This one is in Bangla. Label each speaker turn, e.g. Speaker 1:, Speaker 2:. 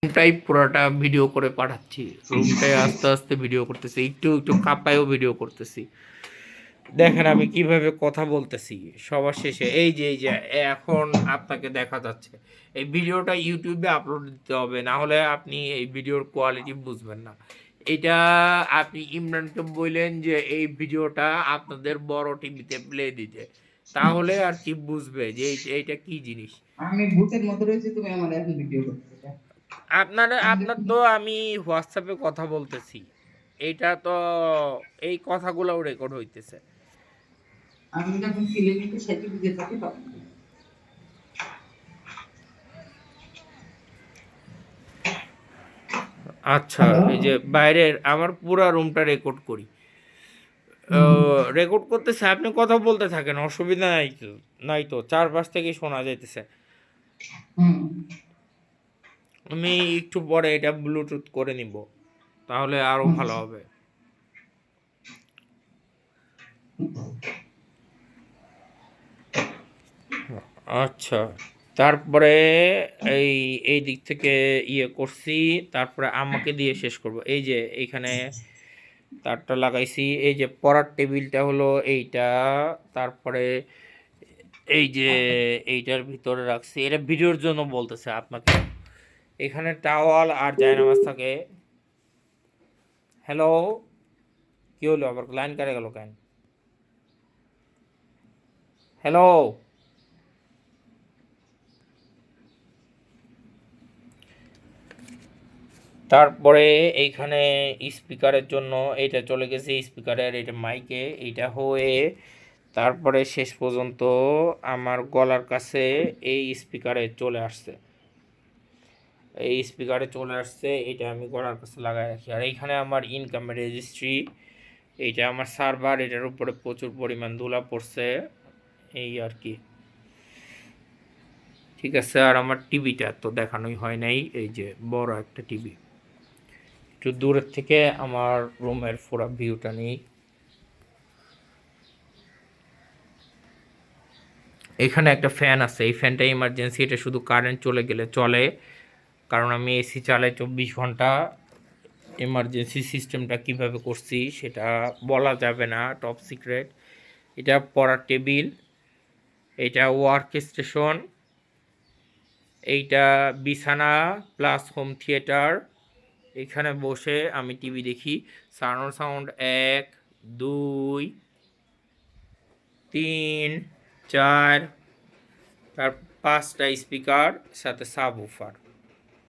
Speaker 1: রুমটাই পুরোটা ভিডিও করে পাঠাচ্ছি, রুমটাই আস্তে আস্তে ভিডিও করতেছি, একটু একটু কাঁপায়ও ভিডিও করতেছি। দেখেন আমি কিভাবে কথা বলতেছি। সবার শেষে এই যে এখন আপনাকে দেখা যাচ্ছে, এই ভিডিওটা ইউটিউবে আপলোড দিতে হবে, না হলে আপনি এই ভিডিওর কোয়ালিটি বুঝবেন না। এটা আপনি ইমরানকে বললেন যে এই ভিডিওটা আপনাদের বড় টিভিতে প্লে দিতে, তাহলে আর কি বুঝবে যে এইটা কি জিনিস।
Speaker 2: আমি ভূতের মতো রয়েছে, তুমি আমার এখন ভিডিও করতেছো।
Speaker 1: আপনার তো আমি হোয়াটসঅ্যাপে কথা বলতেছি, এইটা তো এই কথাগুলোও রেকর্ড হইতেছে।
Speaker 2: আমি যখন ফিল্মে সেটি বুঝে থাকি তখন।
Speaker 1: আচ্ছা,
Speaker 2: হ্যালো।
Speaker 1: এই যে বাইরের আমার পুরা রুমটা রেকর্ড করি, রেকর্ড করতেছে, আপনি কথা বলতে থাকেন, অসুবিধা নাই তো। নাই তো, চারপাশ থেকে শোনা যাইতেছে।
Speaker 2: হুম।
Speaker 1: আমি একটু পরে এটা ব্লুটুথ করে নিব, তাহলে আরো
Speaker 2: হুম।
Speaker 1: ভালো হবে। আচ্ছা, তারপরে এই এই দিক থেকে ইয়ে করছি, তারপরে আমাকে দিয়ে শেষ করব। এই যে এইখানে তারটা লাগাইছি, এই যে পড়ার টেবিলটা হলো এইটা, তারপরে এই যে এইটার ভিতরে রাখছি, এটা ভিডিওর জন্য বলতেছে আপনাকে। এখানে টাওয়াল আর জায়নামাজ থাকে। হ্যালো, কি হলো আবার, লাইন কেটে গেল কেন? হ্যালো, তারপরে এইখানে স্পিকারের জন্য এইটা চলে গেছে স্পিকারের, এটা মাইকে এইটা হয়ে, তারপরে শেষ পর্যন্ত আমার গলার কাছে এই স্পিকারে চলে আসছে, এই স্পিকারে চলে আসছে, এটা আমি গলার কাছে লাগাই রাখি। আর এইখানে আমার ইনকামের রেজিস্ট্রি, এইটা আমার সার্ভার, এটার উপরে প্রচুর পরিমাণ ধুলা পড়ছে, এই আর কি। ঠিক আছে, আর আমার টিভিটা তো দেখানোই হয় নাই, এই যে বড় একটা টিভি। একটু দূরের থেকে আমার রুমের পুরো ভিউটা নেই। এখানে একটা ফ্যান আছে, এই ফ্যানটা ইমার্জেন্সি, এটা শুধু কারেন্ট চলে গেলে চলে, কারণ আমি এসি চালাই 24 ঘন্টা। এমার্জেন্সি সিস্টেমটা কিভাবে করছি সেটা বলা যাবে না, টপ সিক্রেট। এটা পড়ার টেবিল, এটা ওয়ার্ক স্টেশন, এইটা বিছানা প্লাস হোম থিয়েটার। এখানে বসে আমি টিভি দেখি। সাউন্ড সাউন্ড 1 2 3 4, তার 5টা স্পিকার সাথে সাব উফার।